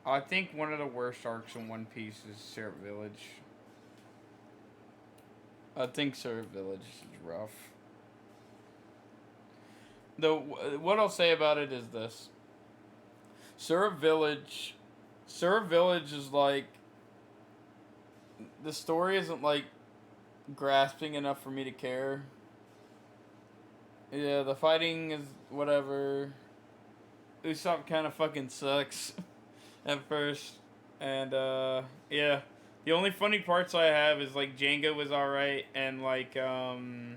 I think one of the worst arcs in One Piece is Syrup Village. I think Syrup Village is rough. Though, what I'll say about it is this: Syrup Village, Syrup Village is like the story isn't like grasping enough for me to care. Yeah, the fighting is whatever. Usopp kind of fucking sucks at first, and yeah, the only funny parts I have is like Django was alright, and like the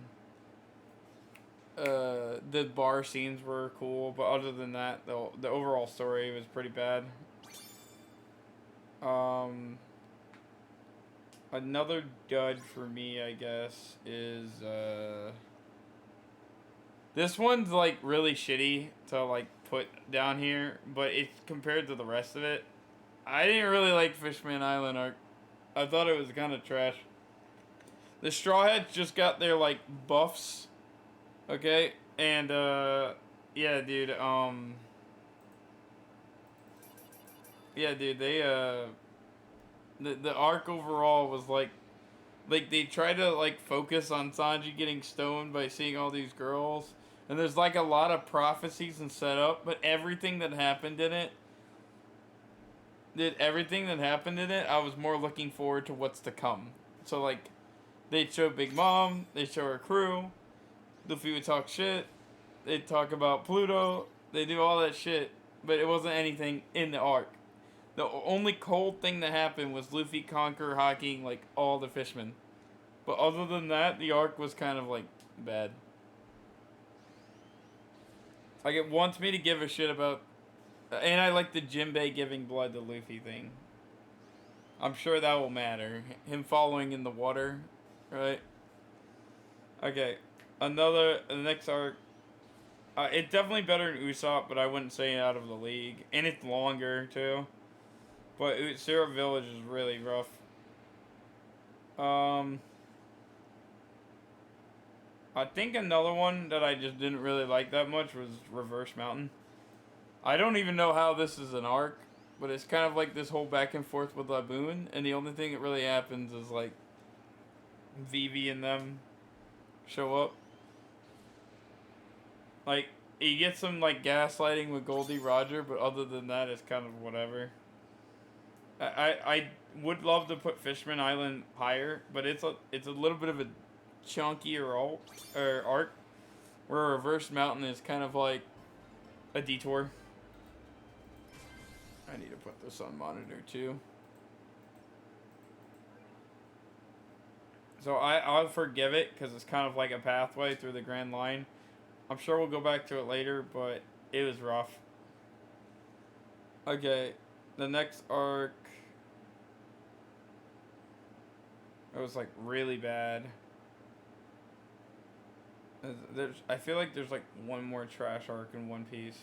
bar scenes were cool, but other than that, the overall story was pretty bad. Um, Another dud for me, I guess, is this one's like really shitty to like put down here, but it's compared to the rest of it. I didn't really like Fishman Island arc. I thought it was kind of trash. The Straw Hats just got their like buffs, okay, and yeah, dude, yeah, dude, they the arc overall was like they try to like focus on Sanji getting stoned by seeing all these girls, and there's like a lot of prophecies and setup, but everything that happened in it, I was more looking forward to what's to come. So like, they'd show Big Mom, they show her crew, Luffy would talk shit, they'd talk about Pluto, they do all that shit, but it wasn't anything in the arc. The only cold thing that happened was Luffy conquer hockeying like all the fishmen. But other than that, the arc was kind of like bad. Like it wants me to give a shit about, and I like the Jinbei giving blood to Luffy thing. I'm sure that will matter. Him following in the water, right? Okay, the next arc. It's definitely better than Usopp, but I wouldn't say out of the league, and it's longer too. But Syrup Village is really rough. Um, I think another one that I just didn't really like that much was Reverse Mountain. I don't even know how this is an arc, but it's kind of like this whole back and forth with Laboon, and the only thing that really happens is like Vivi and them show up. Like, you get some like gaslighting with Goldie Roger, but other than that, it's kind of whatever. I would love to put Fishman Island higher, but it's a little bit of a chunkier arc, where Reverse Mountain is kind of like a detour. I need to put this on monitor too. So I'll forgive it because it's kind of like a pathway through the Grand Line. I'm sure we'll go back to it later, but it was rough. Okay, the next arc. It was like really bad. I feel like there's like one more trash arc in One Piece.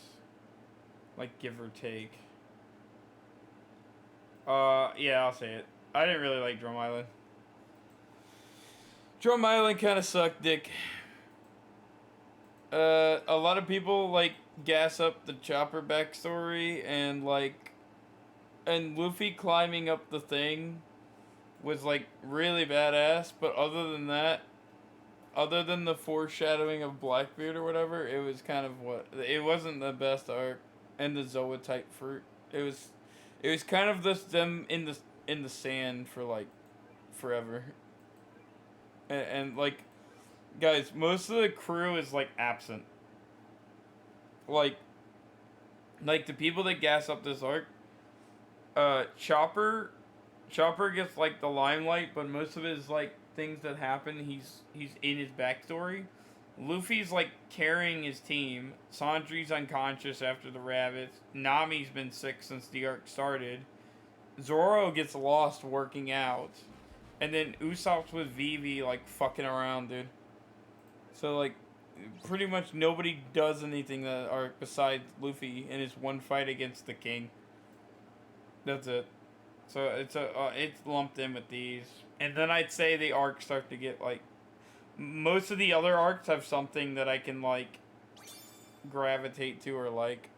Like give or take. Yeah, I'll say it. I didn't really like Drum Island. Drum Island kind of sucked, dick. A lot of people like gas up the Chopper backstory and like, and Luffy climbing up the thing was like really badass. But other than that, other than the foreshadowing of Blackbeard or whatever, it was kind of it wasn't the best arc. And the Zoa type fruit, it was kind of just them in the sand for like forever. And like, guys, most of the crew is like absent. Like the people that gas up this arc, Chopper gets like the limelight, but most of his like things that happen, he's in his backstory. Luffy's like carrying his team. Sandry's unconscious after the rabbits. Nami's been sick since the arc started. Zoro gets lost working out. And then Usopp's with Vivi like fucking around, dude. So like pretty much nobody does anything that arc besides Luffy in his one fight against the king. That's it. So it's lumped in with these. And then I'd say the arcs start to get like, most of the other arcs have something that I can like gravitate to or like.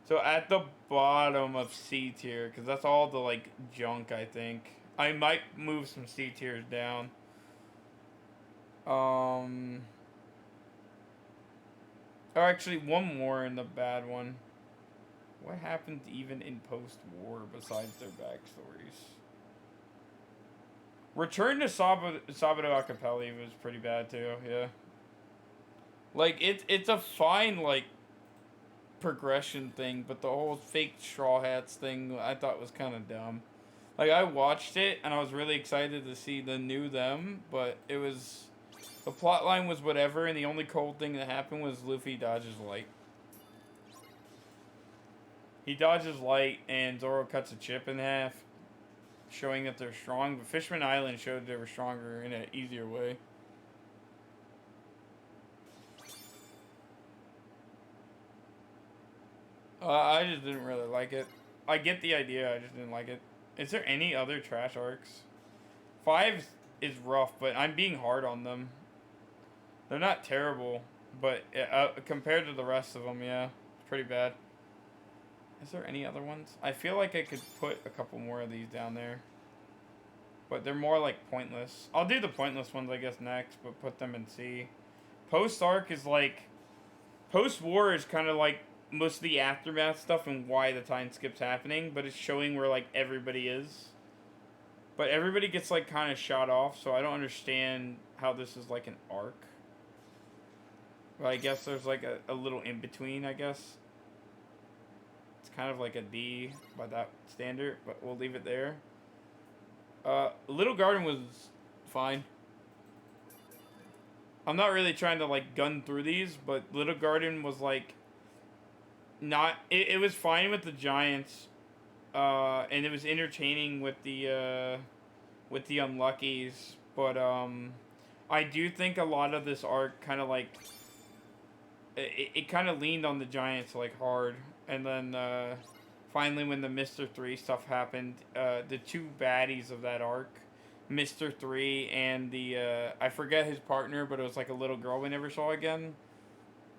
So at the bottom of C tier, because that's all the like junk. I think I might move some C tiers down. Or actually, one more in the bad one. What happened even in post-war besides their backstories? Return to Sabato Acapelli was pretty bad too. Yeah, like it's a fine like progression thing, but the whole fake Straw Hats thing I thought was kind of dumb. Like I watched it and I was really excited to see the new them, but it was the plot line was whatever, and the only cool thing that happened was Luffy dodges light. He dodges light and Zoro cuts a chip in half, showing that they're strong. But Fishman Island showed they were stronger in an easier way. I just didn't really like it. I get the idea, I just didn't like it. Is there any other trash arcs? 5 is rough, but I'm being hard on them. They're not terrible, but compared to the rest of them, yeah, it's pretty bad. Is there any other ones? I feel like I could put a couple more of these down there. But they're more like pointless. I'll do the pointless ones, I guess, next, but put them in C. Post-arc is like... Post-war is kind of like most of the aftermath stuff and why the time skip's happening, but it's showing where like everybody is. But everybody gets like kind of shot off, so I don't understand how this is like an arc. Well, I guess there's like a little in-between, I guess. It's kind of like a D by that standard, but we'll leave it there. Little Garden was fine. I'm not really trying to like gun through these, but Little Garden was like not. It was fine with the Giants, and it was entertaining with the Unluckies. But I do think a lot of this arc kind of like it kind of leaned on the Giants like hard, and then finally when the Mr. 3 stuff happened, the two baddies of that arc, Mr. 3 and the I forget his partner, but it was like a little girl we never saw again.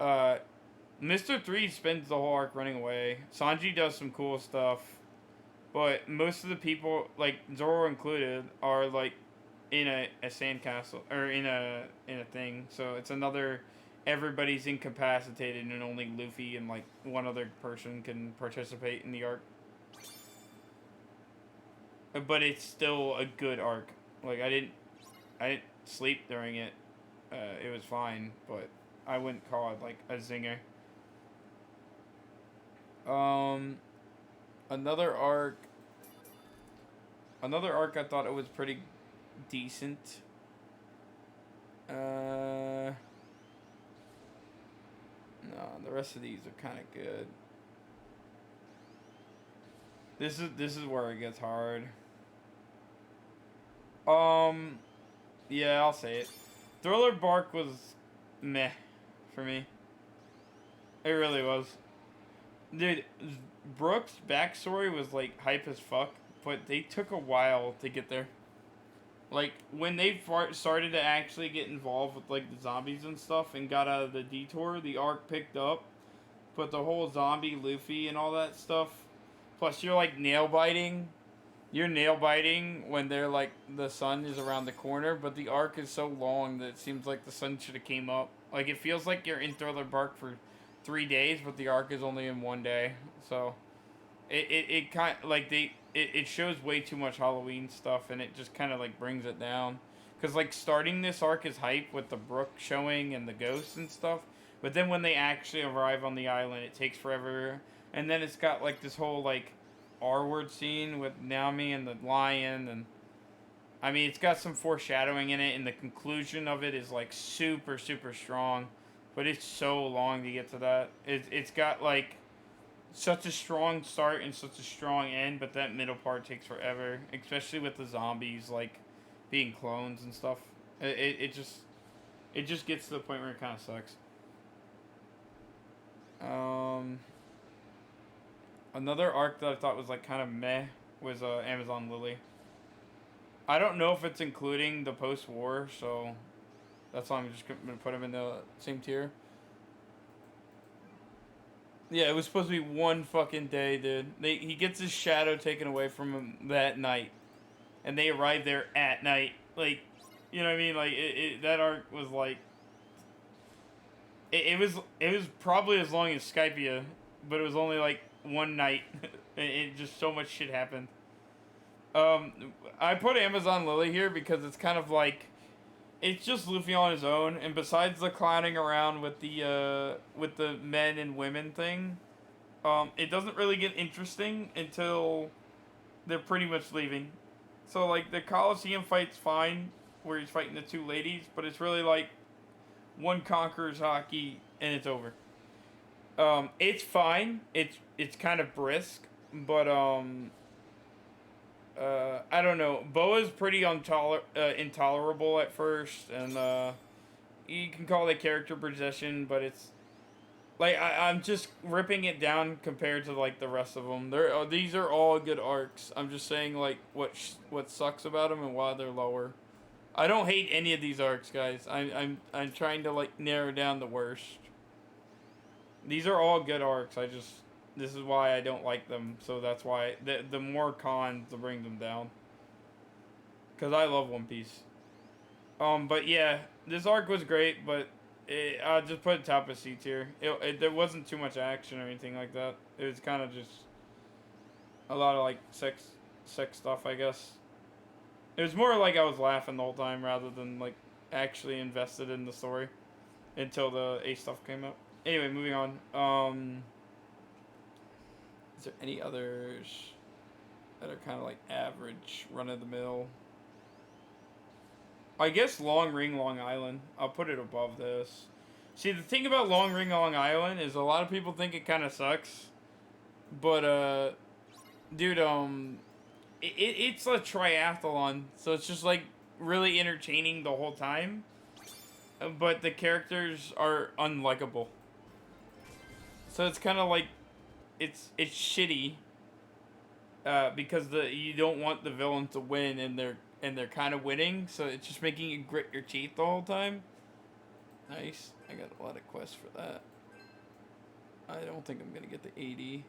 Mr. 3 spends the whole arc running away. Sanji does some cool stuff, but most of the people, like Zoro included, are like in a sandcastle or in a thing. So it's another. Everybody's incapacitated and only Luffy and like one other person can participate in the arc. But it's still a good arc. Like I didn't sleep during it. It was fine, but I wouldn't call it like a zinger. Another arc. Another arc I thought it was pretty decent. No, the rest of these are kind of good. This is where it gets hard. Yeah, I'll say it. Thriller Bark was meh for me. It really was. Dude, Brooks' backstory was like hype as fuck, but they took a while to get there. Like, when they started to actually get involved with, like, the zombies and stuff and got out of the detour, the arc picked up. But the whole zombie Luffy and all that stuff. Plus, you're, like, nail biting. You're nail biting when they're, like, the sun is around the corner. But the arc is so long that it seems like the sun should have came up. Like, it feels like you're in Thriller Bark for 3 days, but the arc is only in 1 day. So, it kind of, like, it shows way too much Halloween stuff, and it just kind of like brings it down. Because like starting this arc is hype with the brook showing and the ghosts and stuff, but then when they actually arrive on the island, it takes forever. And then it's got like this whole like R-word scene with Naomi and the lion, and I mean it's got some foreshadowing in it, and the conclusion of it is like super strong, but it's so long to get to that. It's got like such a strong start and such a strong end, but that middle part takes forever, especially with the zombies like being clones and stuff. It just gets to the point where it kind of sucks. Another arc that I thought was like kind of meh was Amazon Lily. I don't know if it's including the post-war, so that's why I'm just gonna put them in the same tier. Yeah, it was supposed to be one fucking day, dude. He gets his shadow taken away from him that night, and they arrive there at night. Like, you know what I mean? Like, that arc was like, it was probably as long as Skypia, but it was only like one night. It just so much shit happened. Um, I put Amazon Lily here because it's kind of like it's just Luffy on his own, and besides the clowning around with the men and women thing, it doesn't really get interesting until they're pretty much leaving. So like the Coliseum fight's fine, where he's fighting the two ladies, but it's really like one conquers hockey and it's over. It's fine. It's kind of brisk, but I don't know. Boa's pretty intolerable at first, and you can call it character possession, but it's like I'm just ripping it down compared to like the rest of them. These are all good arcs. I'm just saying like what sucks about them and why they're lower. I don't hate any of these arcs, guys. I'm trying to like narrow down the worst. These are all good arcs. This is why I don't like them. So that's why the more cons to bring them down. Cause I love One Piece. But yeah, this arc was great, but I'll just put it top of C tier. There wasn't too much action or anything like that. It was kind of just a lot of like sex stuff, I guess. It was more like I was laughing the whole time rather than like actually invested in the story until the A stuff came up. Anyway, moving on. Is there any others that are kind of like average, run of the mill? I guess Long Ring Long Island. I'll put it above this. See, the thing about Long Ring Long Island is a lot of people think it kind of sucks, but dude, it's a triathlon, so it's just like really entertaining the whole time, but the characters are unlikable. So it's kind of like it's shitty because you don't want the villain to win, and they're kind of winning, so it's just making you grit your teeth the whole time. Nice. I got a lot of quests for that. I don't think I'm gonna get the 80.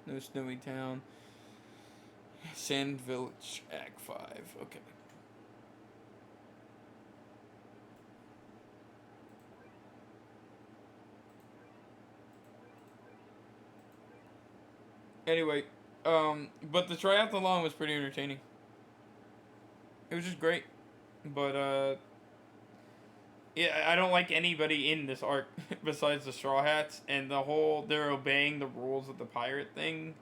No Snowy Town. Sand Village Act 5. Okay. Anyway, but the triathlon was pretty entertaining. It was just great. But yeah, I don't like anybody in this arc besides the Straw Hats and the whole they're obeying the rules of the pirate thing.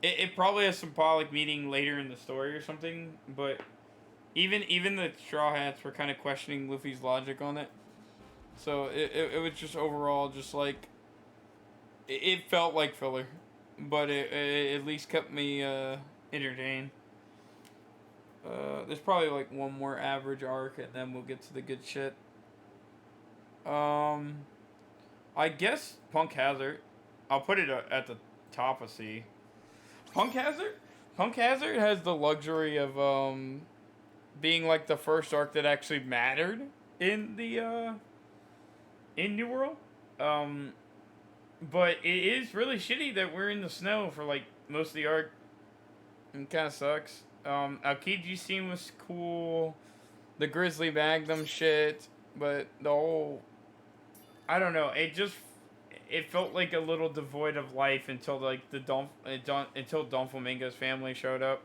It probably has symbolic meaning later in the story or something, but even the Straw Hats were kind of questioning Luffy's logic on it. So it was just overall just like it felt like filler, but it at least kept me entertained. There's probably like one more average arc, and then we'll get to the good shit. Um, I guess Punk Hazard. I'll put it at the top of C. Punk Hazard. Punk Hazard has the luxury of being like the first arc that actually mattered in the in New World. Um, but it is really shitty that we're in the snow for like most of the arc. It kind of sucks. Aokiji scene was cool. The Grizzly Magnum shit, but the whole I don't know. It felt like a little devoid of life until like until Don Flamingo's family showed up.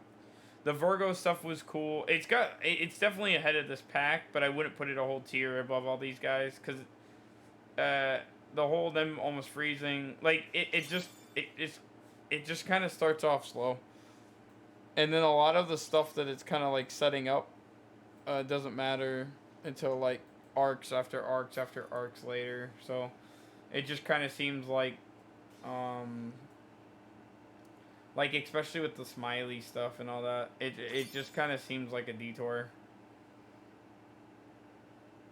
The Virgo stuff was cool. It's definitely ahead of this pack, but I wouldn't put it a whole tier above all these guys because the whole them almost freezing like it just kind of starts off slow, and then a lot of the stuff that it's kind of like setting up doesn't matter until like arcs after arcs after arcs later. So it just kind of seems um like especially with the smiley stuff and all that, it just kind of seems like a detour.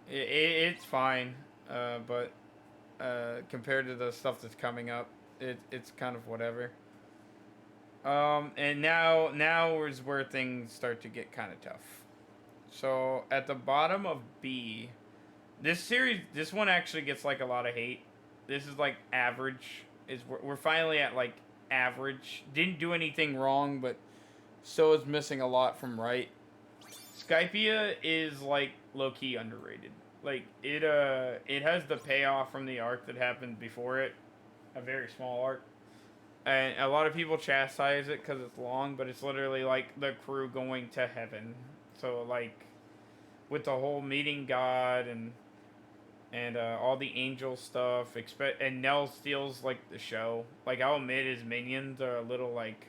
It's fine, but compared to the stuff that's coming up, it's kind of whatever. And now is where things start to get kind of tough. So at the bottom of B, this one actually gets like a lot of hate. this is like average. Is we're finally at like average. Didn't do anything wrong, but so is missing a lot from right. Skypia is like low key underrated. Like it has the payoff from the arc that happened before it, a very small arc, and a lot of people chastise it because it's long, but it's literally like the crew going to heaven. So like with the whole meeting God and all the angel stuff, and Nell steals like the show. Like I'll admit his minions are a little like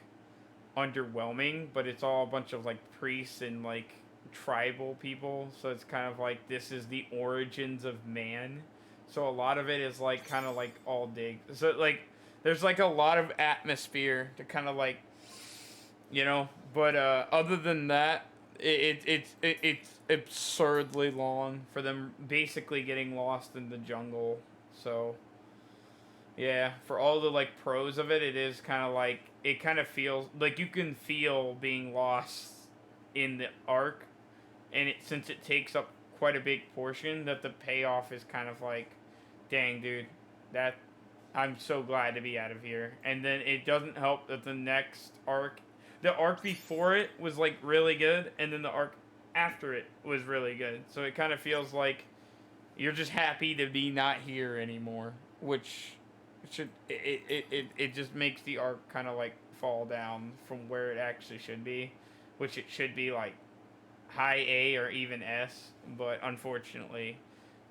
underwhelming, but it's all a bunch of like priests and like tribal people, so it's kind of like this is the origins of man. So a lot of it is like kind of like all dig. So like there's like a lot of atmosphere to kind of like but other than that, it's absurdly long for them basically getting lost in the jungle. So yeah, for all the like pros of it, it is kind of like it kind of feels like you can feel being lost in the arc, and since it takes up quite a big portion, that the payoff is kind of like, dang dude, that I'm so glad to be out of here. And then it doesn't help that the arc before it was like really good, and then the arc after it was really good. So it kind of feels like you're just happy to be not here anymore, which it just makes the arc kind of like fall down from where it actually should be, which it should be like high A or even S, but unfortunately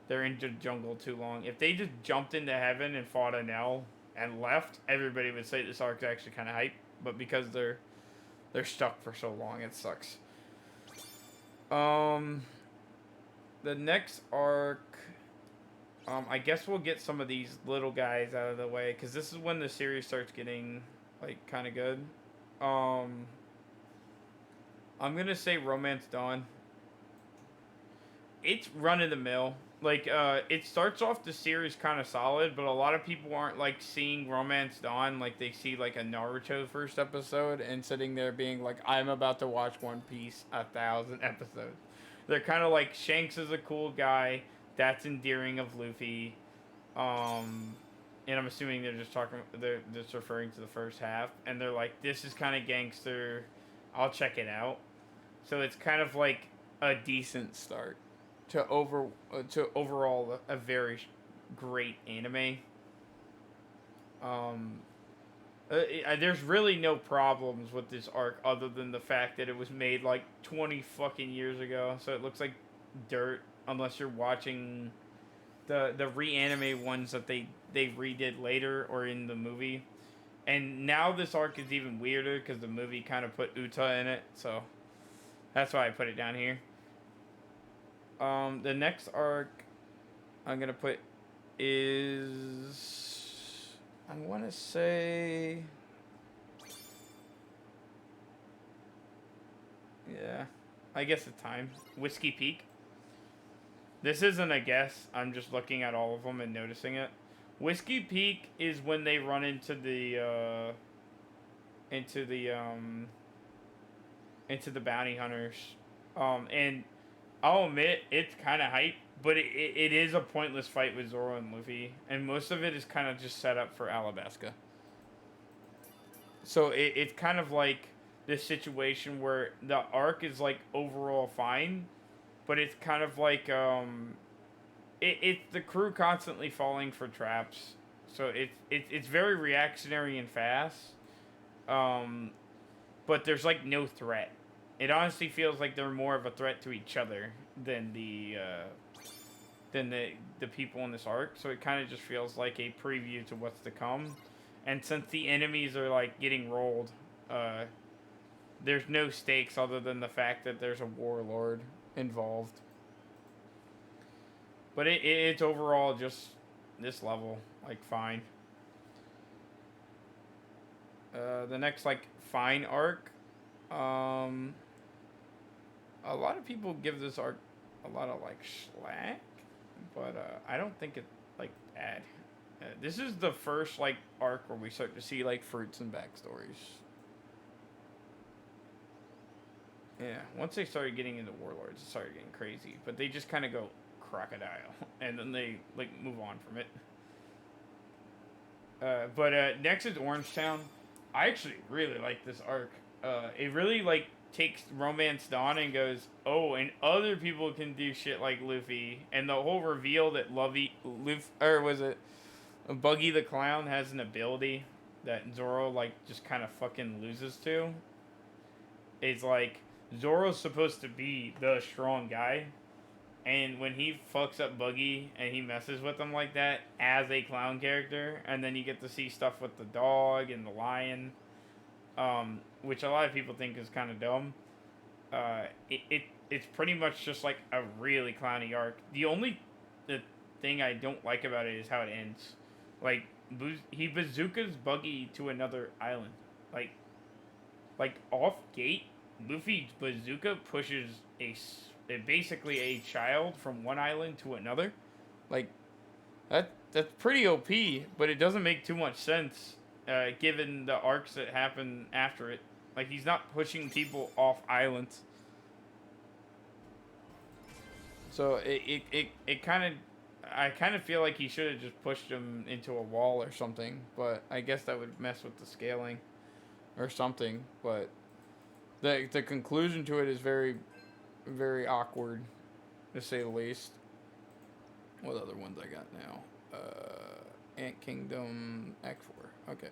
they're into the jungle too long. If they just jumped into heaven and fought Anel and left, everybody would say this arc's actually kind of hype, but because they're stuck for so long, it sucks. The next arc, I guess we'll get some of these little guys out of the way, because this is when the series starts getting, like, kind of good. I'm going to say Romance Dawn. It's run-of-the-mill. Like, it starts off the series kind of solid, but a lot of people aren't, like, seeing Romance Dawn like they see, like, a Naruto first episode and sitting there being like, I'm about to watch One Piece 1,000 episodes. They're kind of like, Shanks is a cool guy. That's endearing of Luffy. And I'm assuming they're just referring to the first half. And they're like, this is kind of gangster. I'll check it out. So it's kind of like a decent start to overall a very great anime. There's really no problems with this arc other than the fact that it was made like 20 fucking years ago, so it looks like dirt unless you're watching the reanime ones that they redid later or in the movie. And now this arc is even weirder because the movie kind of put Uta in it, so that's why I put it down here. The next arc I'm gonna put is, I want to say, yeah, I guess it's time. Whiskey Peak. This isn't a guess. I'm just looking at all of them and noticing it. Whiskey Peak is when they run into the bounty hunters. And I'll admit it's kind of hype, but it is a pointless fight with Zoro and Luffy, and most of it is kind of just set up for Alabasta. So it's kind of like this situation where the arc is like overall fine, but it's kind of like it's the crew constantly falling for traps. So it's very reactionary and fast, but there's like no threat. It honestly feels like they're more of a threat to each other than the people in this arc. So it kind of just feels like a preview to what's to come. And since the enemies are like getting rolled, there's no stakes other than the fact that there's a warlord involved. But it's overall just this level, like, fine. The next, like, fine arc. A lot of people give this arc a lot of, like, slack. But I don't think it's, like, bad. This is the first, like, arc where we start to see, like, fruits and backstories. Yeah, once they started getting into warlords, it started getting crazy. But they just kind of go crocodile, and then they like move on from it. Next is Orangetown. I actually really like this arc. It really like takes Romance Dawn and goes, oh, and other people can do shit like Luffy, and the whole reveal that Buggy the Clown has an ability that Zoro like just kind of fucking loses to. It's like Zoro's supposed to be the strong guy, and when he fucks up Buggy and he messes with him like that as a clown character, and then you get to see stuff with the dog and the lion, which a lot of people think is kind of dumb. It's pretty much just like a really clowny arc. The thing I don't like about it is how it ends. Like he bazookas Buggy to another island. Like off gate, Luffy's bazooka pushes basically a child from one island to another. Like that's pretty OP, but it doesn't make too much sense given the arcs that happen after it. Like he's not pushing people off islands. So it kind of I kind of feel like he should have just pushed him into a wall or something, but I guess that would mess with the scaling or something. But the conclusion to it is very very awkward, to say the least. What other ones I got now? Ant Kingdom Act 4. Okay.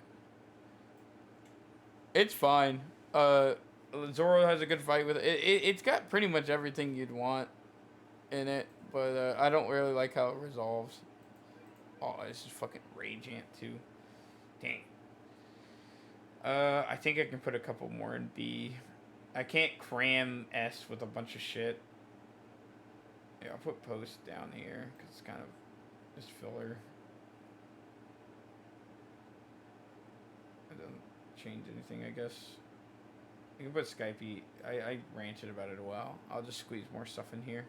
It's fine. Zoro has a good fight with it. It's got pretty much everything you'd want in it, but I don't really like how it resolves. Oh, this is fucking Rage Ant too. Dang. I think I can put a couple more in B. I can't cram S with a bunch of shit. Yeah, I'll put Post down here because it's kind of just filler. It doesn't change anything, I guess. You can put Skype. I ranted about it a while. I'll just squeeze more stuff in here.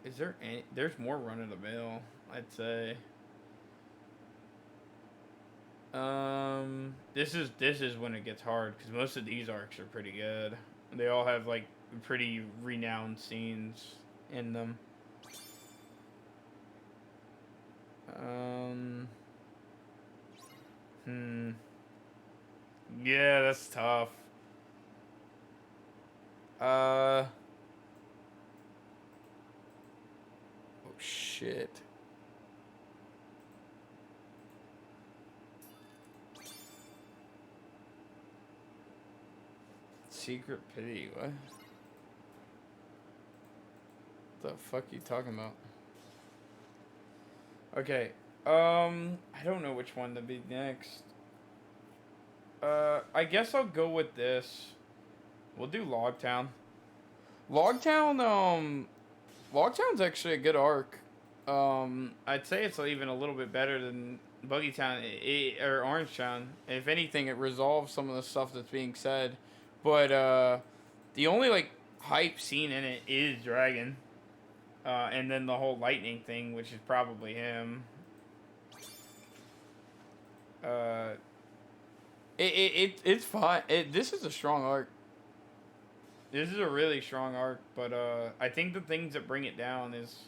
Is there any? There's more run of the mill, I'd say. This is when it gets hard because most of these arcs are pretty good. They all have like pretty renowned scenes in them. Yeah, that's tough. Oh shit. Secret pity, what? The fuck you talking about? Okay. I don't know which one to be next. I guess I'll go with this. We'll do Logtown. Logtown's actually a good arc. I'd say it's even a little bit better than Buggytown or Orangetown. If anything, it resolves some of the stuff that's being said. But the only like hype scene in it is Dragon, and then the whole lightning thing, which is probably him. It's fine. This is a strong arc. This is a really strong arc, but I think the things that bring it down is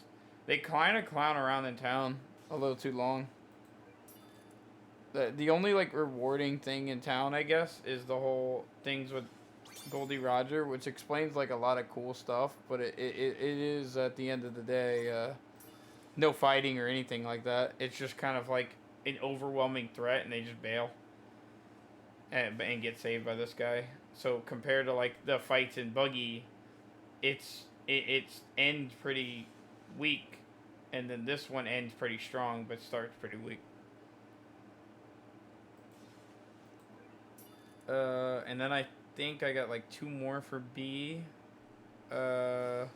they kind of clown around in town a little too long. The only like rewarding thing in town, I guess, is the whole things with Goldie Roger, which explains like a lot of cool stuff, but it is at the end of the day no fighting or anything like that. It's just kind of like an overwhelming threat, and they just bail and get saved by this guy. So compared to like the fights in Buggy, it's ends pretty weak, and then this one ends pretty strong but starts pretty weak. And then I think I got like 2 more for B. I'll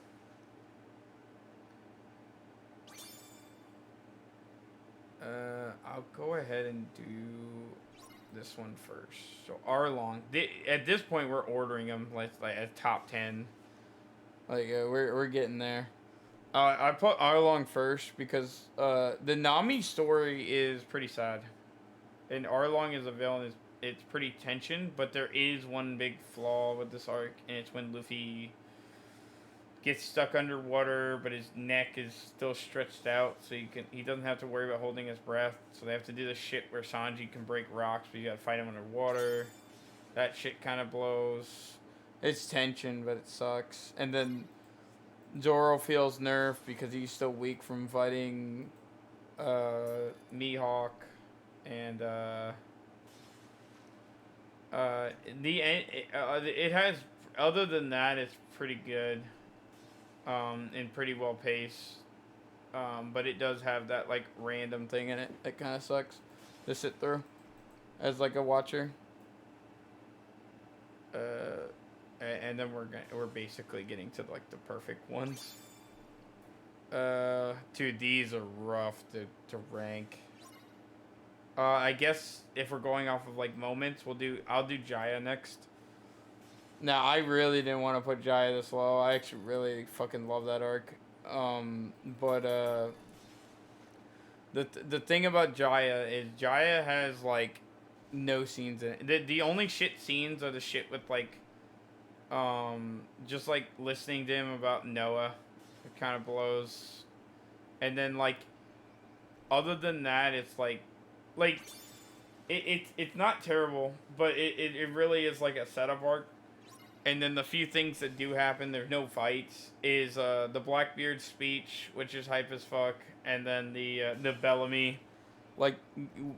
go ahead and do this one first. So Arlong. At this point, we're ordering them like at top 10. Like we're getting there. I put Arlong first because the Nami story is pretty sad, and Arlong as a villain it's pretty tension, but there is one big flaw with this arc, and it's when Luffy gets stuck underwater, but his neck is still stretched out, so he doesn't have to worry about holding his breath. So they have to do the shit where Sanji can break rocks, but you gotta fight him underwater. That shit kind of blows. It's tension, but it sucks. And then Zoro feels nerfed because he's still weak from fighting Mihawk, and it has, other than that, it's pretty good, and pretty well paced, but it does have that like random thing in it that kind of sucks to sit through as like a watcher. And then we're basically getting to like the perfect ones. Dude, these are rough to rank. I guess if we're going off of like moments, I'll do Jaya next. Now, I really didn't want to put Jaya this low. I actually really fucking love that arc. But the thing about Jaya is Jaya has like no scenes in it. The only shit scenes are the shit with like just like listening to him about Noah. It kind of blows. And then like other than that, it's like it's not terrible, but it really is like a setup arc. And then the few things that do happen, there's no fights, is the Blackbeard speech, which is hype as fuck, and then the Bellamy, like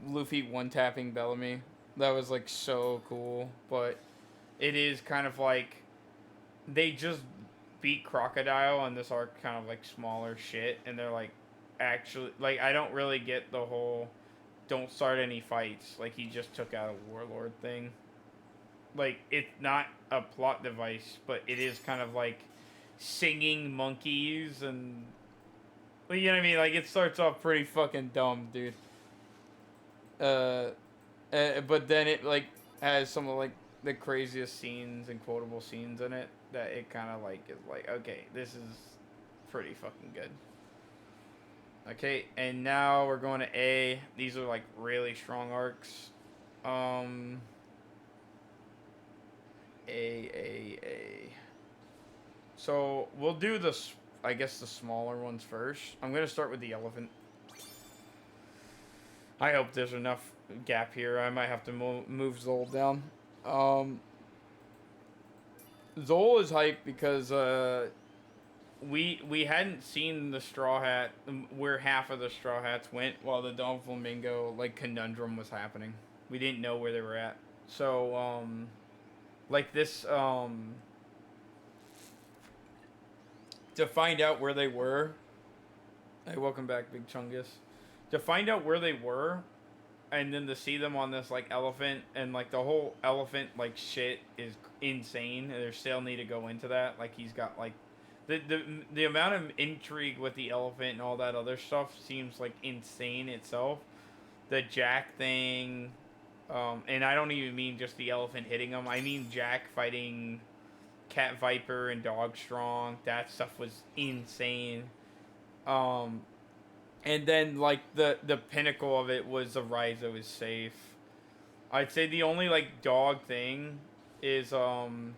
Luffy one-tapping Bellamy. That was like so cool, but it is kind of like they just beat Crocodile on this arc, kind of like smaller shit, and they're like actually like I don't really get the whole don't start any fights, like he just took out a warlord thing. Like, it's not a plot device, but it is kind of like singing monkeys and, you know what I mean? Like, it starts off pretty fucking dumb, dude. But then it like has some of like the craziest scenes and quotable scenes in it that it kind of like is like, okay, this is pretty fucking good. Okay, and now we're going to A. These are like really strong arcs. A. So we'll do I guess the smaller ones first. I'm gonna start with the elephant. I hope there's enough gap here. I might have to move Zol down. Zol is hyped because we hadn't seen the Straw Hat, where half of the Straw Hats went while the Doflamingo like conundrum was happening. We didn't know where they were at. So like this to find out where they were. Hey, welcome back, Big Chungus. To find out where they were, and then to see them on this like elephant, and like the whole elephant like shit is insane. And they still need to go into that. Like he's got like the amount of intrigue with the elephant and all that other stuff seems like insane itself. The Jack thing, and I don't even mean just the elephant hitting him. I mean Jack fighting Cat Viper and Dog Strong. That stuff was insane. And then like the pinnacle of it was the Raizo is safe. I'd say the only like dog thing is when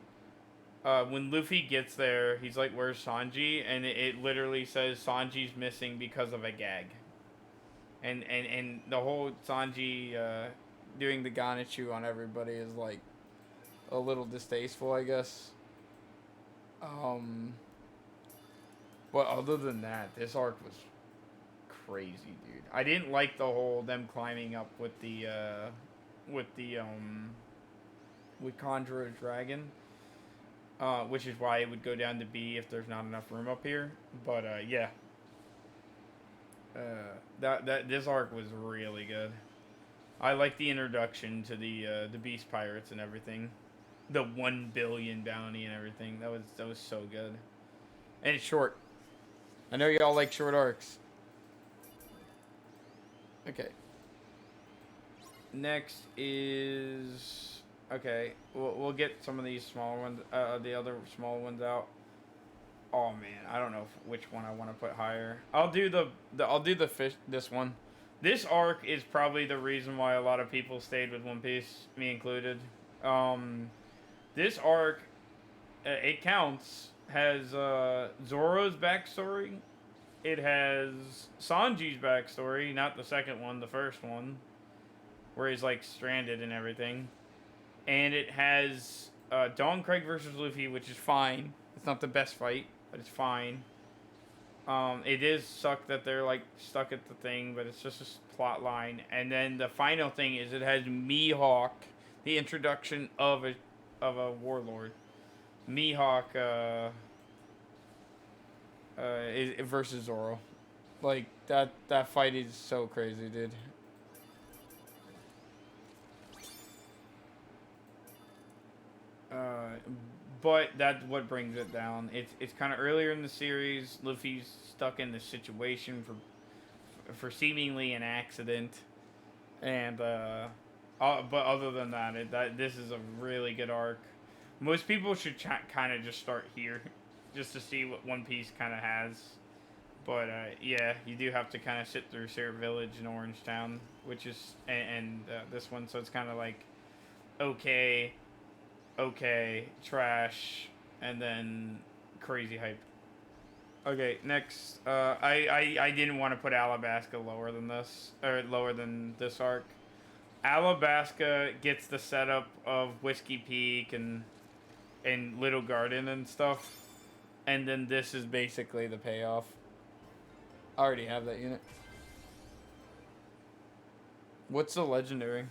Luffy gets there, he's like, "Where's Sanji?" And it literally says Sanji's missing because of a gag. And the whole Sanji doing the Ganichu on everybody is like a little distasteful, I guess. But other than that, this arc was crazy, dude. I didn't like the whole them climbing up with Conjurer Dragon, which is why it would go down to B if there's not enough room up here. But yeah, that this arc was really good. I like the introduction to the Beast Pirates and everything, the 1 billion bounty and everything. That was so good, and it's short. I know y'all like short arcs. Okay. Next is okay. We'll get some of these smaller ones, the other small ones out. Oh man, I don't know which one I want to put higher. I'll do the fish. This one, This arc is probably the reason why a lot of people stayed with One Piece, me included. Um, this arc, it counts, has Zoro's backstory. It has Sanji's backstory, not the second one, the first one, where he's like stranded and everything. And it has Don Craig versus Luffy, which is fine. It's not the best fight, but it's fine. It is suck that they're like stuck at the thing, but it's just a plot line. And then the final thing is it has Mihawk, the introduction of a warlord. Mihawk versus Zoro. Like that fight is so crazy, dude. Uh, but that's what brings it down. It's kind of earlier in the series. Luffy's stuck in this situation for seemingly an accident, and but other than that, this is a really good arc. Most people should kind of just start here, just to see what One Piece kind of has. But yeah, you do have to kind of sit through Syrup Village and Orange Town, which is and this one, so it's kind of like okay, okay, trash, and then crazy hype. Okay, next, I didn't want to put Alabasta lower than this, or lower than this arc. Alabasta gets the setup of Whiskey Peak and Little Garden and stuff, and then this is basically the payoff. I already have that unit. What's the legendary?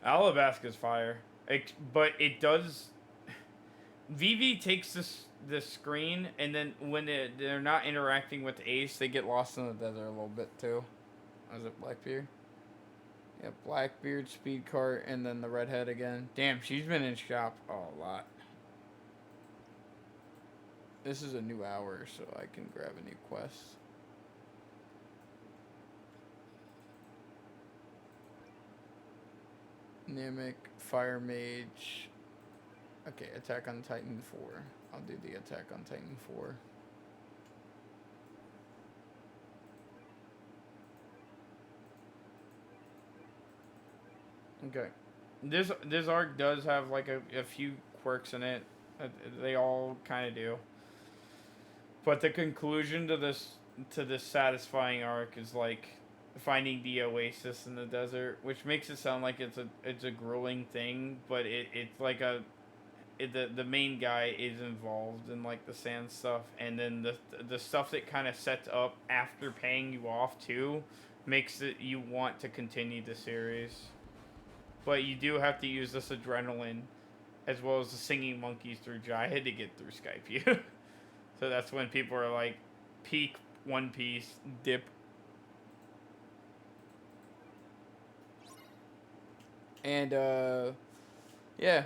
Alabaska's fire. But it does. Vivi takes this screen, and then when they're not interacting with Ace, they get lost in the desert a little bit too. Was it Blackbeard? Yeah, Blackbeard, Speed Cart, and then the redhead again. Damn, she's been in shop a lot. This is a new hour, so I can grab a new quest. Namek, Fire Mage. Okay, Attack on Titan 4. I'll do the Attack on Titan 4. Okay. This arc does have like a few quirks in it. They all kind of do. But the conclusion to this satisfying arc is like finding the oasis in the desert, which makes it sound like it's a grueling thing, but it's like the main guy is involved in like the sand stuff, and then the stuff that kind of sets up after paying you off too makes it you want to continue the series. But you do have to use this adrenaline as well as the singing monkeys through Jaya to get through Skype. So that's when people are like, peak One Piece, dip. And yeah,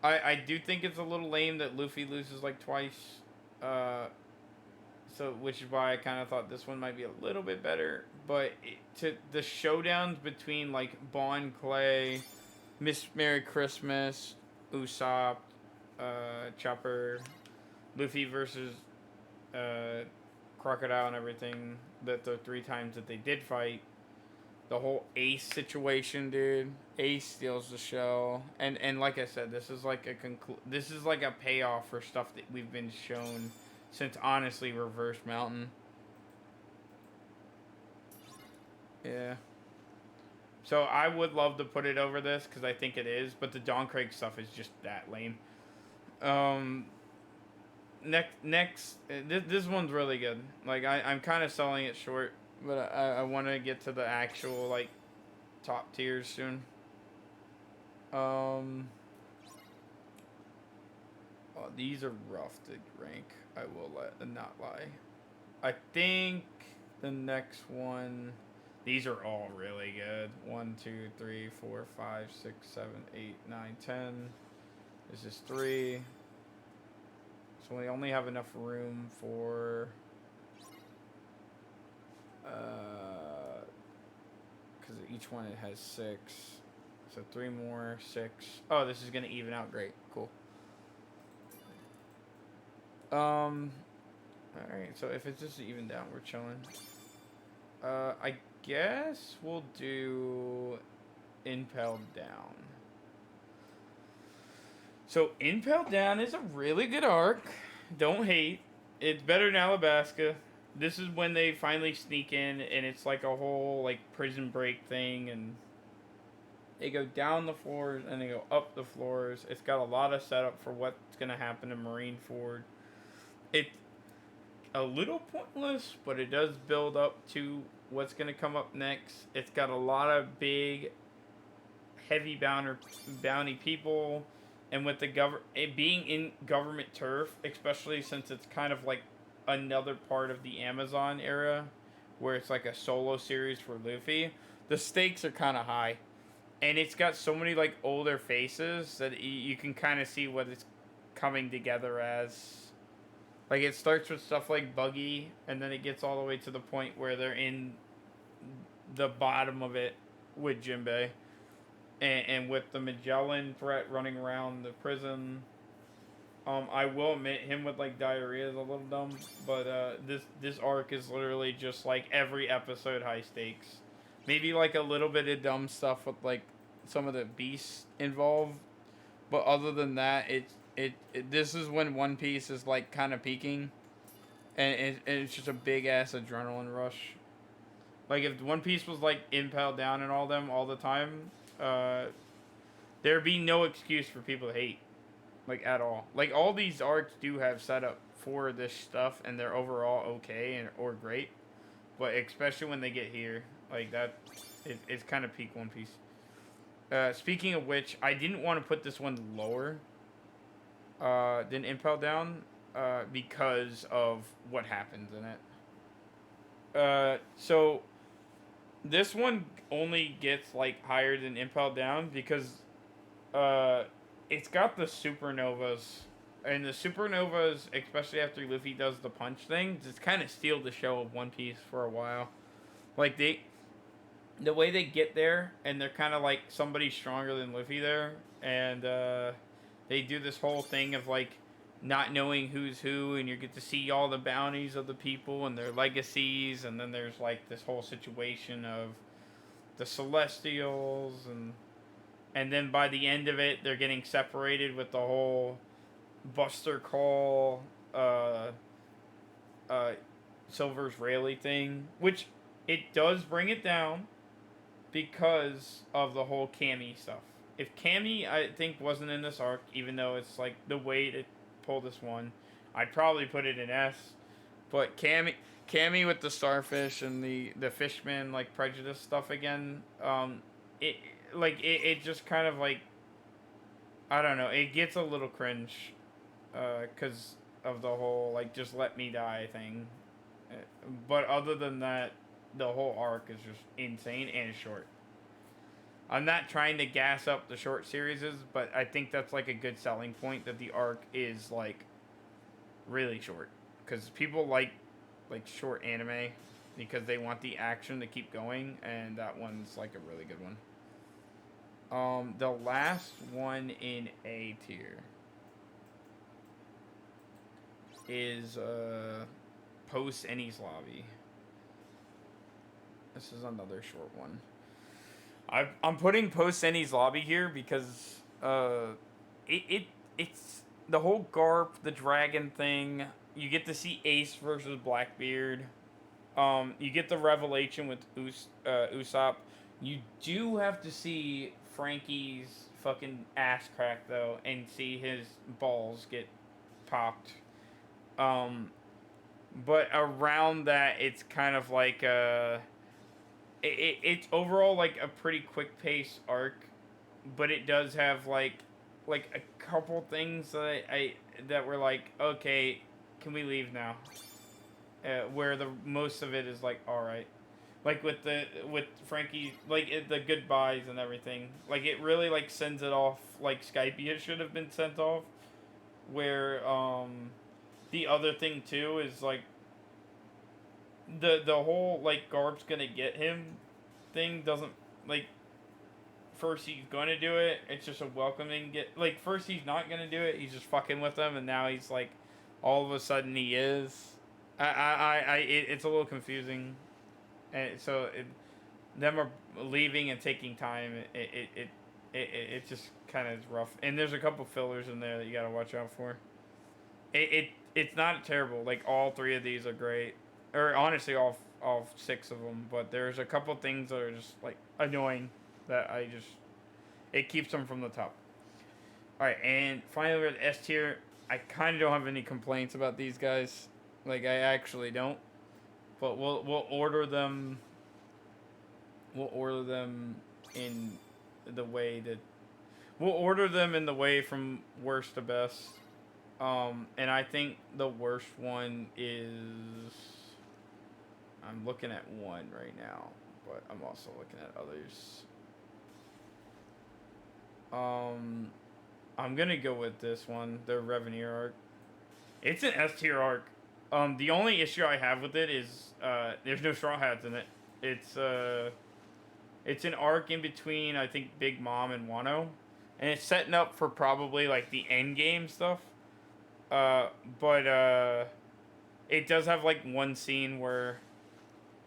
I do think it's a little lame that Luffy loses like twice. So which is why I kind of thought this one might be a little bit better. But to the showdowns between like Bon Clay, Miss Merry Christmas, Usopp, Chopper, Luffy versus Crocodile and everything, that the 3 times that they did fight, the whole Ace situation, dude. Ace steals the show, and like I said, this is like this is like a payoff for stuff that we've been shown since honestly Reverse Mountain. Yeah. So I would love to put it over this because I think it is, but the Don Craig stuff is just that lame. Next, this one's really good. Like I'm kind of selling it short, but I want to get to the actual like top tiers soon. Oh, these are rough to rank. I will not lie. I think the next one. These are all really good. 1, 2, 3, 4, 5, 6, 7, 8, 9, 10. This is 3. So we only have enough room for because each one it has 6. So 3 more, 6. Oh, this is gonna even out great. Cool. Alright, so if it's just even down, we're chilling. I guess we'll do Impelled Down. So Impelled Down is a really good arc. Don't hate. It's better than Alabasta. This is when they finally sneak in, and it's like a whole like prison break thing, and they go down the floors and they go up the floors. It's got a lot of setup for what's gonna happen in Marineford. It's a little pointless, but it does build up to what's gonna come up next. It's got a lot of big, heavy bounty people, and with it being in government turf, especially since it's kind of like another part of the Amazon era, where it's like a solo series for Luffy. The stakes are kind of high, and it's got so many like older faces that you can kind of see what it's coming together as. Like it starts with stuff like Buggy, and then it gets all the way to the point where they're in the bottom of it with Jinbei, and with the Magellan threat running around the prison. I will admit him with like diarrhea is a little dumb, but this arc is literally just like every episode high stakes. Maybe like a little bit of dumb stuff with like some of the beasts involved, but other than that, this is when One Piece is like kind of peaking, and it's just a big ass adrenaline rush. Like if One Piece was like Impelled Down and all them all the time, there'd be no excuse for people to hate, like at all. Like all these arcs do have setup for this stuff, and they're overall okay or great, but especially when they get here, like that, it's kind of peak One Piece. Speaking of which, I didn't want to put this one lower than Impel Down because of what happens in it. So this one only gets like higher than Impel Down because it's got the supernovas. And the supernovas, especially after Luffy does the punch thing, just kind of steal the show of One Piece for a while. Like the way they get there, and they're kind of like somebody stronger than Luffy there, and they do this whole thing of like not knowing who's who, and you get to see all the bounties of the people and their legacies, and then there's like this whole situation of the Celestials, and then by the end of it, they're getting separated with the whole Buster Call, Silver's Rayleigh thing, which it does bring it down because of the whole Cammy stuff. If Cammy, I think, wasn't in this arc, even though it's like the way to pull this one, I'd probably put it in S. But Cammy with the starfish and the fishman like prejudice stuff again, it just kind of like, I don't know, it gets a little cringe, because of the whole like just let me die thing. But other than that, the whole arc is just insane and short. I'm not trying to gas up the short series, but I think that's like a good selling point that the arc is like really short, because people like short anime because they want the action to keep going, and that one's like a really good one. The last one in A tier is Post Ennie's Lobby. This is another short one. I'm putting Post Ennie's Lobby here because it's the whole Garp, the dragon thing. You get to see Ace versus Blackbeard. You get the revelation with Usopp. You do have to see Frankie's fucking ass crack though, and see his balls get popped. But around that, it's kind of like it's overall like a pretty quick pace arc, but it does have like a couple things that that were like, okay, can we leave now? Where the most of it is like, all right, like with Frankie, like the goodbyes and everything, like it really like sends it off like Skypiea should have been sent off. Where the other thing too is like the whole like Garp's gonna get him thing doesn't, like, first he's gonna do it, it's just a welcoming get, like first he's not gonna do it, he's just fucking with them, and now he's like all of a sudden he is. It's a little confusing. and so them are leaving and taking time. It just kind of is rough. And there's a couple fillers in there that you gotta watch out for. It's not terrible. Like all three of these are great, or honestly all six of them. But there's a couple things that are just like annoying that it keeps them from the top. All right, and finally we're at S tier. I kind of don't have any complaints about these guys. Like I actually don't. But we'll order them. We'll order them in the way that we'll order them in the way from worst to best. And I think the worst one is. I'm looking at one right now, but I'm also looking at others. I'm gonna go with this one, the Revenue arc. It's an S tier arc. The only issue I have with it is there's no Straw Hats in it. It's an arc in between I think Big Mom and Wano, and it's setting up for probably like the end game stuff. But it does have like one scene where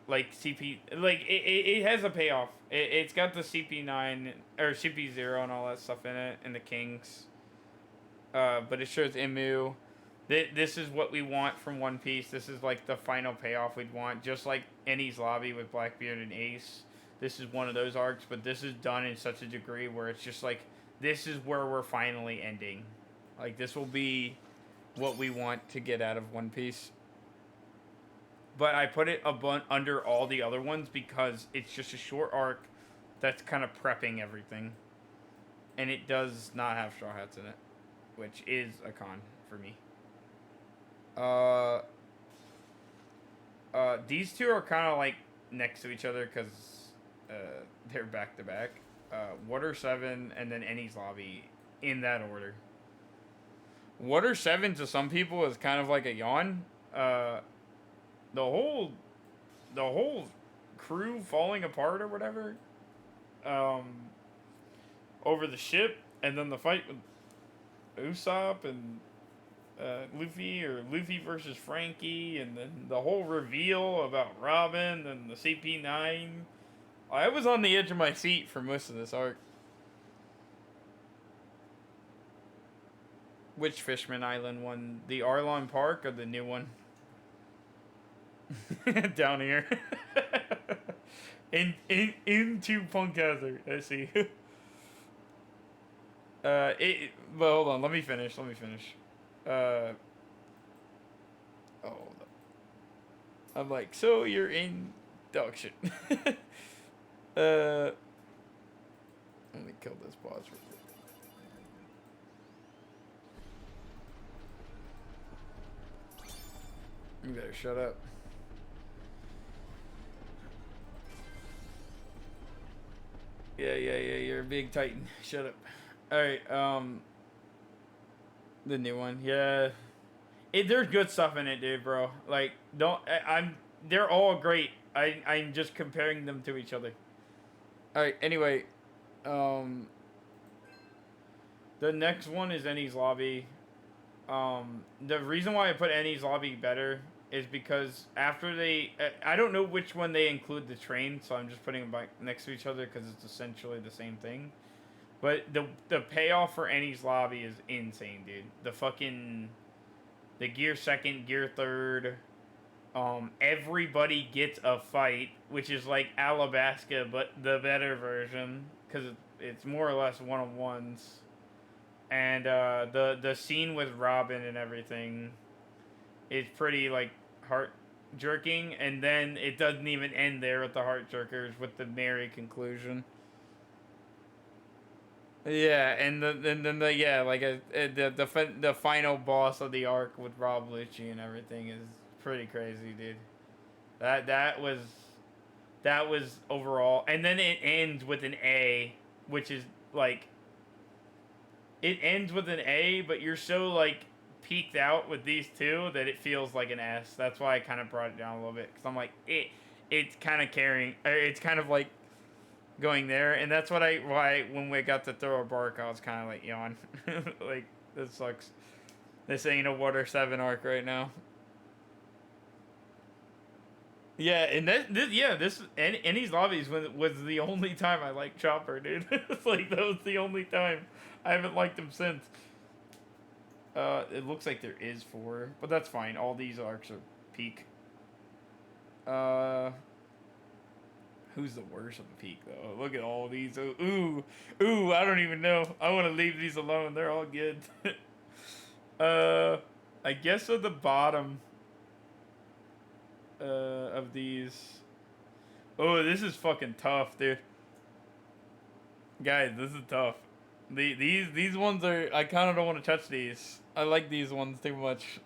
like CP like it has a payoff. It's got the CP9 or CP0 and all that stuff in it, and the Kings. But it shows Imu. This is what we want from One Piece. This is like the final payoff we'd want, just like Enies Lobby with Blackbeard and Ace. This is one of those arcs, but this is done in such a degree where it's just like this is where we're finally ending. Like this will be what we want to get out of One Piece. But I put it under all the other ones because it's just a short arc that's kind of prepping everything. And it does not have Straw Hats in it, which is a con for me. These two are kind of like next to each other because they're back to back. Water 7 and then Enies Lobby in that order. Water 7 to some people is kind of like a yawn. The whole crew falling apart or whatever over the ship, and then the fight with Usopp and Luffy versus Frankie, and then the whole reveal about Robin and the CP9. I was on the edge of my seat for most of this arc. Which Fishman Island one? The Arlon Park or the new one? Down here. Into Punk Hazard. I see. But hold on, let me finish. I'm like, so you're in dog shit. Let me kill this boss real quick. You better shut up. Yeah, you're a big titan. Shut up. Alright, the new one. Yeah. There's good stuff in it, dude, bro. Like, they're all great. I'm just comparing them to each other. Alright, anyway. The next one is Enies Lobby. The reason why I put Enies Lobby better is because after I don't know which one they include the train, so I'm just putting them back next to each other because it's essentially the same thing. But the payoff for Enies Lobby is insane, dude. The gear second, gear third, everybody gets a fight, which is like Alabasta, but the better version, because it's more or less one-on-ones. And the scene with Robin and everything is pretty like heart jerking, and then it doesn't even end there with the heart jerkers with the merry conclusion. Yeah, and the final boss of the arc with Rob Lucci and everything is pretty crazy, dude. That was overall, and then it ends with an A, which is like. It ends with an A, but you're so like peaked out with these two that it feels like an S. That's why I kind of brought it down a little bit, because I'm like it's kind of carrying. It's kind of like going there, and that's why when we got to Thorough Bark, I was kind of like yawn. Like this sucks. This ain't a Water 7 arc right now. Yeah, and this Enies Lobbies was the only time I liked Chopper, dude. It's like that was the only time. I haven't liked him since. It looks like there is four, but that's fine. All these arcs are peak. Uh, who's the worst of the peak though? Look at all these. Ooh, I don't even know. I want to leave these alone. They're all good. uh, I guess at the bottom of these. Oh, this is fucking tough, dude. Guys, this is tough. These ones are. I kind of don't want to touch these. I like these ones too much.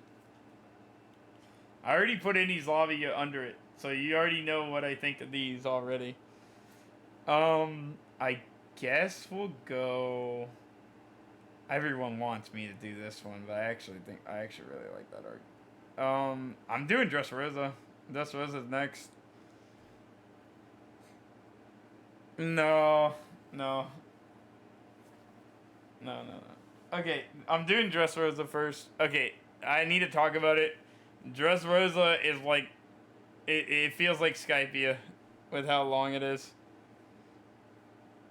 I already put Indy's Lobby under it, so you already know what I think of these already. I guess we'll go. Everyone wants me to do this one, but I actually really like that art. I'm doing Dressrosa. Dressrosa's next. No, no, no. Okay, I'm doing Dressrosa first. Okay, I need to talk about it. Dressrosa is like, it feels like Skypia, with how long it is.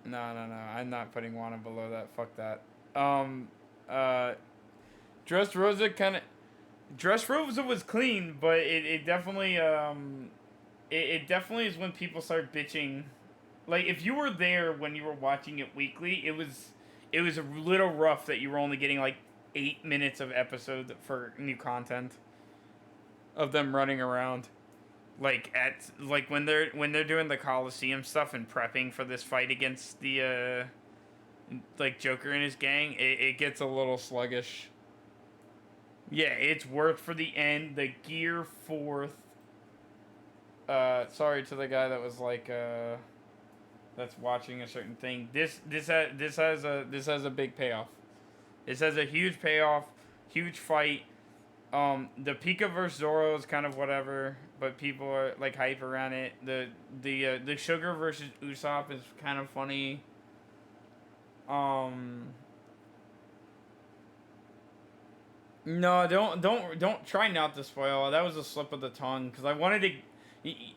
No. I'm not putting Wano below that. Fuck that. Uh, Dressrosa kind of. Dressrosa was clean, but it definitely it definitely is when people start bitching. Like if you were there when you were watching it weekly, it was a little rough that you were only getting like 8 minutes of episode for new content of them running around. Like when they're doing the Coliseum stuff and prepping for this fight against the like Joker and his gang, it gets a little sluggish. Yeah, it's worth for the end. The Gear fourth. Sorry to the guy that was like that's watching a certain thing. This has a big payoff. This has a huge payoff, huge fight. The Pika versus Zoro is kind of whatever, but people are like hype around it. The Sugar versus Usopp is kind of funny. Um, no, don't try not to spoil. That was a slip of the tongue because I wanted to.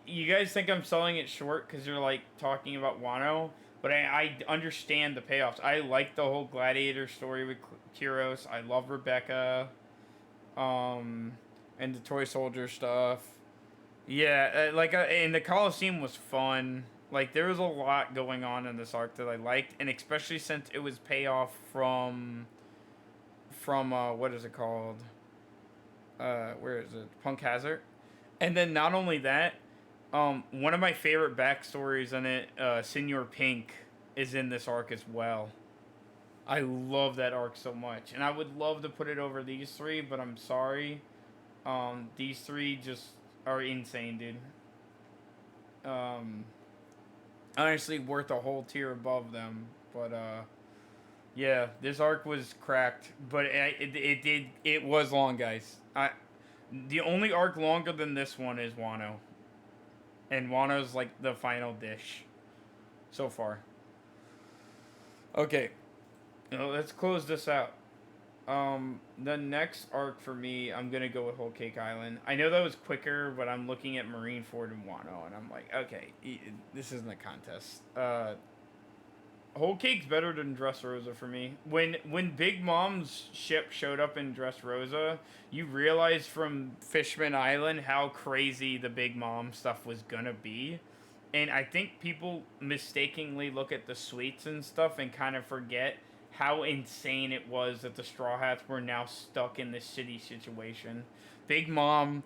You guys think I'm selling it short because you're like talking about Wano, but I understand the payoffs. I like the whole gladiator story with Kyros. I love Rebecca, um, and the toy soldier stuff. Yeah, and the Coliseum was fun. Like there was a lot going on in this arc that I liked, and especially since it was payoff from what is it called? Where is it? Punk Hazard. And then not only that, one of my favorite backstories in it, Senor Pink, is in this arc as well. I love that arc so much, and I would love to put it over these three, but I'm sorry. These three just are insane, dude. Um, Honestly, worth a whole tier above them, but yeah, this arc was cracked, but it was long, guys. The only arc longer than this one is Wano, and Wano's like the final dish, so far. Okay, let's close this out. The next arc for me, I'm gonna go with Whole Cake Island. I know that was quicker, but I'm looking at Marineford and Wano, and I'm like, okay, this isn't a contest. Whole Cake's better than Dressrosa for me. When Big Mom's ship showed up in Dressrosa, you realized from Fishman Island how crazy the Big Mom stuff was gonna be. And I think people mistakenly look at the sweets and stuff and kind of forget how insane it was that the Straw Hats were now stuck in this shitty situation. Big Mom,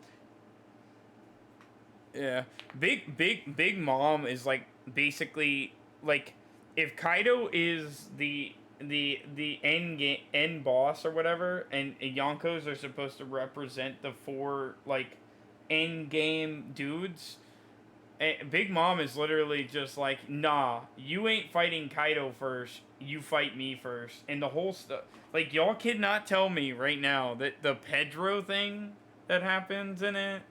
yeah, Big Mom is like basically like if Kaido is the end boss or whatever, and Yonkos are supposed to represent the four like end game dudes. Big Mom is literally just like, nah, you ain't fighting Kaido first. You fight me first, and the whole stuff. Like y'all cannot tell me right now that the Pedro thing that happens in it,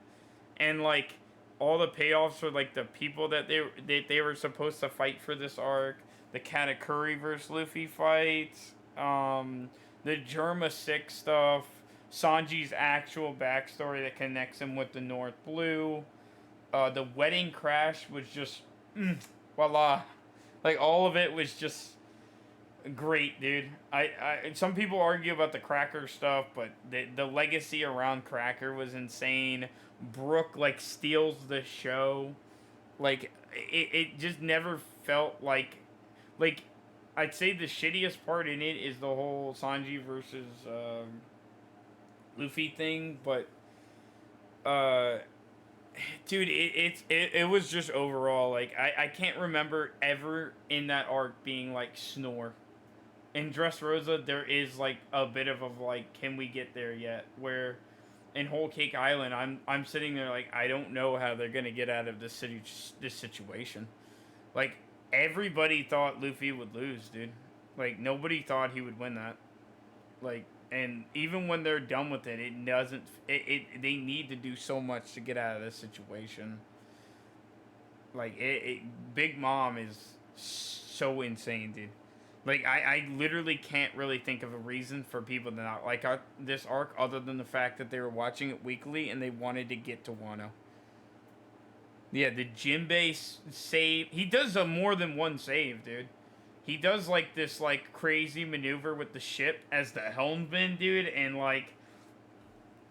and like all the payoffs for like the people that they were supposed to fight for this arc, the Katakuri versus Luffy fights, the Germa 6 stuff, Sanji's actual backstory that connects him with the North Blue, The wedding crash was just voila, like all of it was just great, dude. Some people argue about the Cracker stuff, but the legacy around Cracker was insane. Brooke like steals the show. Like it just never felt like I'd say the shittiest part in it is the whole Sanji versus Luffy thing, but uh dude, it was just overall like I can't remember ever in that arc being like snore. In Dressrosa there is like a bit of like, can we get there yet? Where in Whole Cake Island I'm sitting there like, I don't know how they're gonna get out of this situation. Like everybody thought Luffy would lose, dude. Like nobody thought he would win that. Like, and even when they're done with it, it doesn't. They need to do so much to get out of this situation. Like Big Mom is so insane, dude. Like I literally can't really think of a reason for people to not like this arc other than the fact that they were watching it weekly and they wanted to get to Wano. Yeah, the Jinbei save. He does a more than one save, dude. He does like this like crazy maneuver with the ship as the helmsman, dude, and like,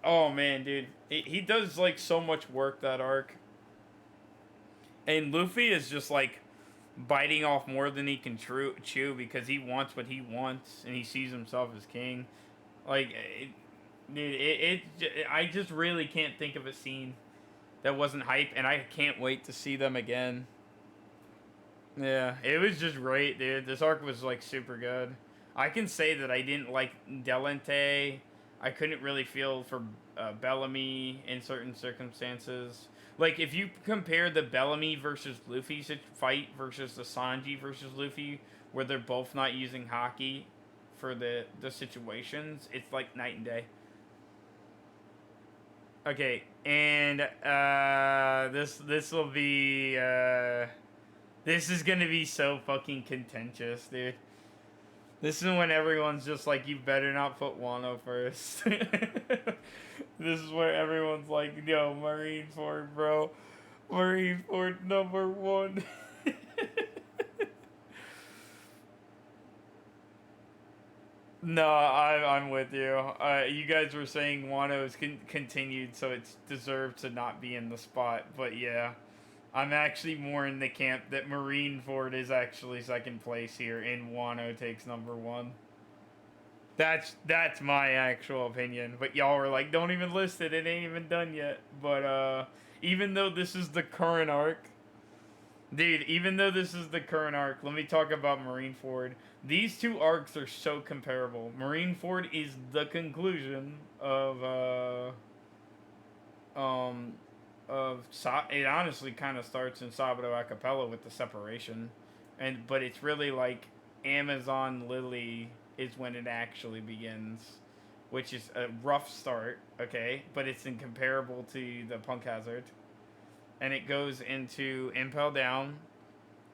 oh man, dude, he does like so much work that arc. And Luffy is just like biting off more than he can chew because he wants what he wants and he sees himself as king. Like, dude, I just really can't think of a scene that wasn't hype, and I can't wait to see them again. Yeah, it was just great, dude. This arc was like super good. I can say that I didn't like Delente. I couldn't really feel for Bellamy in certain circumstances. Like if you compare the Bellamy versus Luffy fight versus the Sanji versus Luffy, where they're both not using hockey for the situations, it's like night and day. Okay, and this will be this is gonna be so fucking contentious, dude. This is when everyone's just like, you better not put Wano first. This is where everyone's like, yo, Marineford, bro. Marineford number one. No, I'm with you. You guys were saying Wano is continued, so it's deserved to not be in the spot. But yeah, I'm actually more in the camp that Marineford is actually second place here, and Wano takes number one. That's my actual opinion. But y'all were like, don't even list it. It ain't even done yet. But even though this is the current arc, dude, even though this is the current arc, let me talk about Marineford. These two arcs are so comparable. Marineford is the conclusion of it honestly kind of starts in Sabado a cappella with the separation, but it's really like Amazon Lily is when it actually begins, which is a rough start, okay, but it's incomparable to the Punk Hazard, and it goes into Impel Down,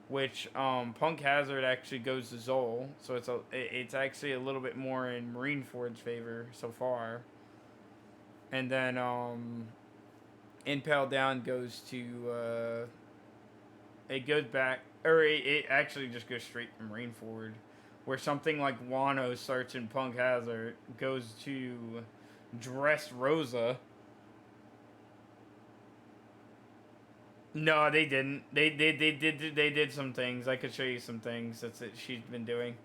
which Punk Hazard actually goes to Zol, so it's actually a little bit more in Marineford's favor so far, and then Impel Down goes to it goes back, or it actually just goes straight to Marineford, where something like Wano starts in Punk Hazard, goes to Dressrosa. No, they didn't. They did some things. I could show you some things that she's been doing.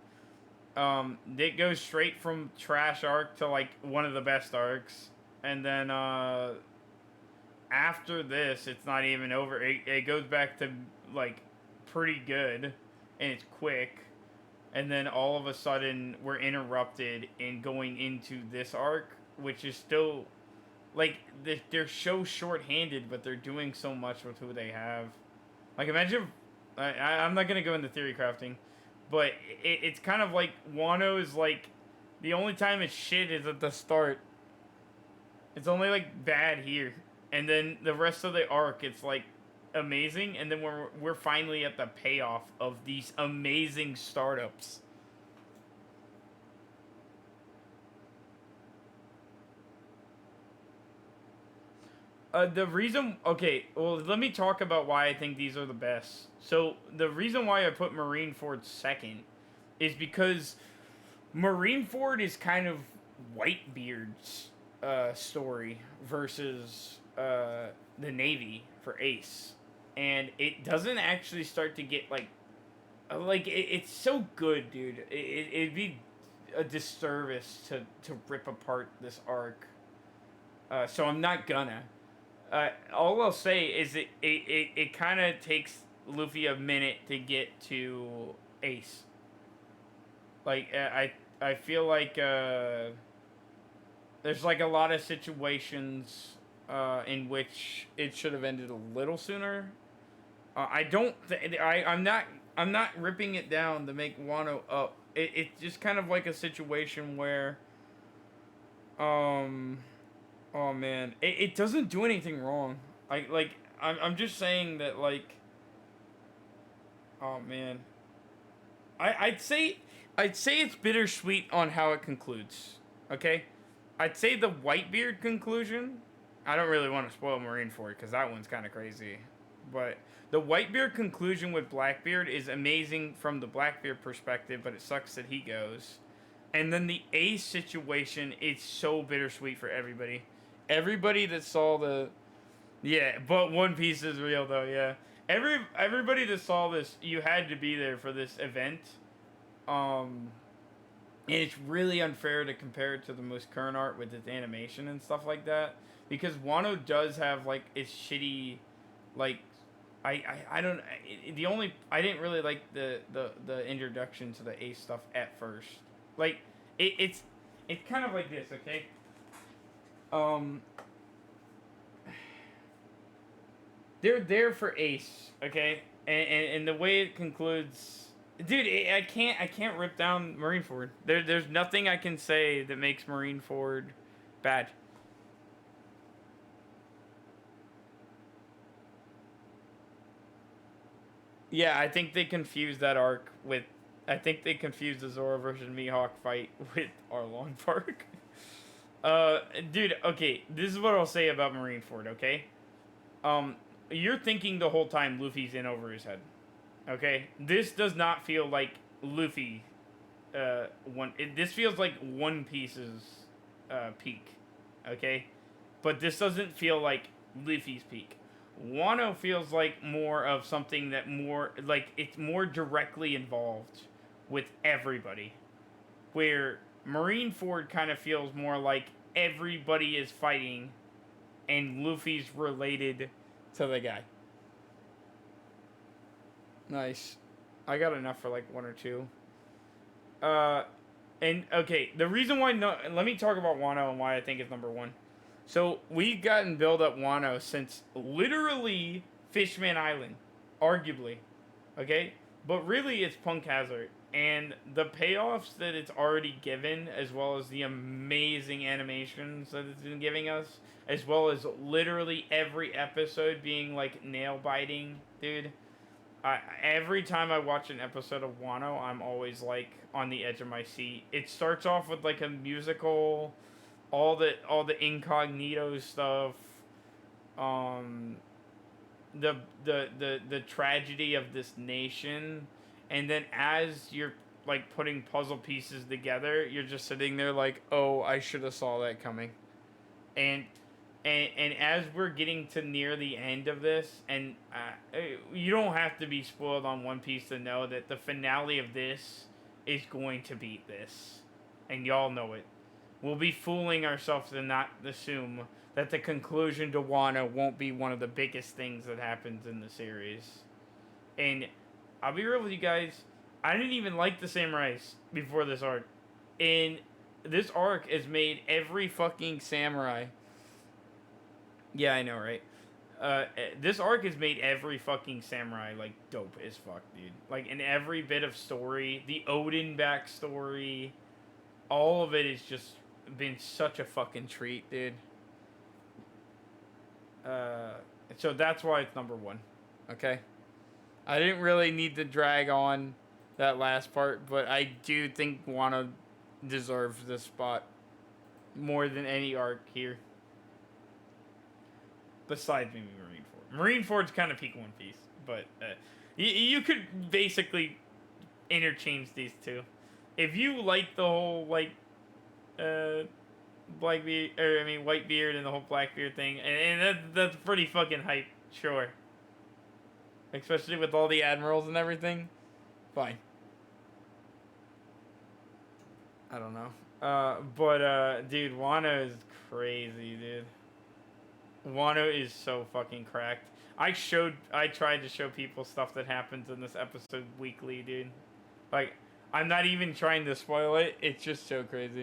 It goes straight from trash arc to like one of the best arcs, and then after this, it's not even over. It goes back to like pretty good, and it's quick, and then all of a sudden we're interrupted in going into this arc, which is still like they're so short-handed, but they're doing so much with who they have. Like imagine, I'm not gonna go into theory crafting, but it's kind of like Wano is like the only time it's shit is at the start. It's only like bad here, and then the rest of the arc it's like amazing, and then we're finally at the payoff of these amazing startups. The reason, okay, well, let me talk about why I think these are the best. So the reason why I put Marineford second is because Marineford is kind of Whitebeard's story versus the Navy for Ace, and it doesn't actually start to get it's so good, dude. It'd be a disservice to rip apart this arc. So I'm not gonna. All I'll say is it kind of takes Luffy a minute to get to Ace. Like I feel like there's like a lot of situations in which it should have ended a little sooner. I don't. I'm not ripping it down to make Wano up. It's just kind of like a situation where um oh man, it doesn't do anything wrong. I'm just saying that like oh man, I'd say it's bittersweet on how it concludes. Okay, I'd say the Whitebeard conclusion. I don't really want to spoil Marineford because that one's kind of crazy, but the Whitebeard conclusion with Blackbeard is amazing from the Blackbeard perspective, but it sucks that he goes. And then the Ace situation is so bittersweet for everybody. Everybody that saw the yeah, but One Piece is real though. Yeah, everybody that saw this, you had to be there for this event. Um, and it's really unfair to compare it to the most current art with its animation and stuff like that because Wano does have like its shitty, like, I don't the only I didn't really like the introduction to the Ace stuff at first. Like it's kind of like this, okay? Um, they're there for Ace, okay? And the way it concludes, dude, I can't rip down Marineford. There's nothing I can say that makes Marineford bad. Yeah, I think they confused that arc with. I think they confused the Zoro versus Mihawk fight with Arlong Park. Uh, Dude, okay, this is what I'll say about Marineford, okay? Um, you're thinking the whole time Luffy's in over his head. Okay, this does not feel like Luffy. This feels like One Piece's peak. Okay, but this doesn't feel like Luffy's peak. Wano feels like more of something that more like it's more directly involved with everybody. Where Marineford kind of feels more like everybody is fighting, and Luffy's related to the guy. Nice. I got enough for like one or two. Uh, and okay, the reason why no, let me talk about Wano and why I think it's number one. So we've gotten build up Wano since literally Fishman Island, arguably, okay, but really it's Punk Hazard and the payoffs that it's already given, as well as the amazing animations that it's been giving us, as well as literally every episode being like nail biting, dude. Every time I watch an episode of Wano, I'm always like on the edge of my seat. It starts off with like a musical, all the incognito stuff, um, the tragedy of this nation, and then as you're like putting puzzle pieces together, you're just sitting there like, oh, I should have saw that coming, and and as we're getting to near the end of this, and you don't have to be spoiled on One Piece to know that the finale of this is going to beat this, and y'all know it. We'll be fooling ourselves to not assume that the conclusion to Wano won't be one of the biggest things that happens in the series. And I'll be real with you guys, I didn't even like the Samurais before this arc. And this arc has made every fucking samurai. Yeah, I know, right? This arc has made every fucking samurai like dope as fuck, dude. Like in every bit of story, the Odin backstory, all of it has just been such a fucking treat, dude. Uh, so that's why it's number one. Okay, I didn't really need to drag on that last part, but I do think Wano deserves this spot more than any arc here. besides maybe Marineford. Marineford's kind of peak One Piece, but you could basically interchange these two. If you like the whole like Blackbeard, or I mean Whitebeard and the whole Blackbeard thing, and that's pretty fucking hype, sure. Especially with all the admirals and everything. Fine. I don't know. But dude, Wano is crazy, dude. Wano is so fucking cracked. I tried to show people stuff that happens in this episode weekly, dude. Like, I'm not even trying to spoil it. It's just so crazy.